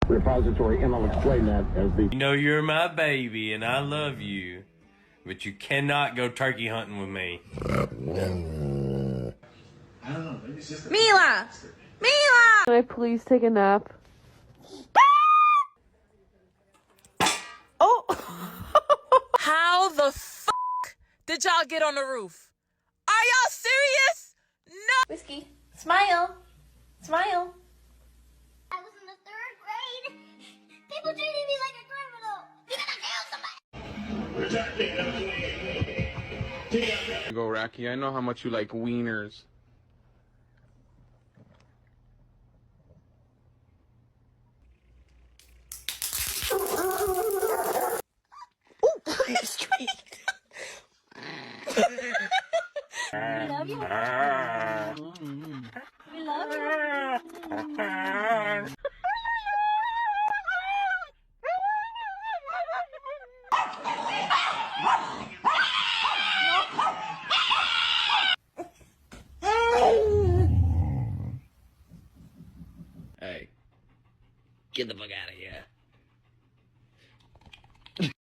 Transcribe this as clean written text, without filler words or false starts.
repository, and I'll explain that as the... You know you're my baby and I love you, but you cannot go turkey hunting with me. Mila! Mila! Can I please take a nap? Oh! How the fuck did y'all get on the roof? Are y'all serious? No! Whiskey, smile. Smile. I was in the 3rd grade. People treated me like a criminal. You gotta kill somebody. Go, Racky. I know how much you like wieners. Straight. We love you. We love you. Hey, get the fuck out of here.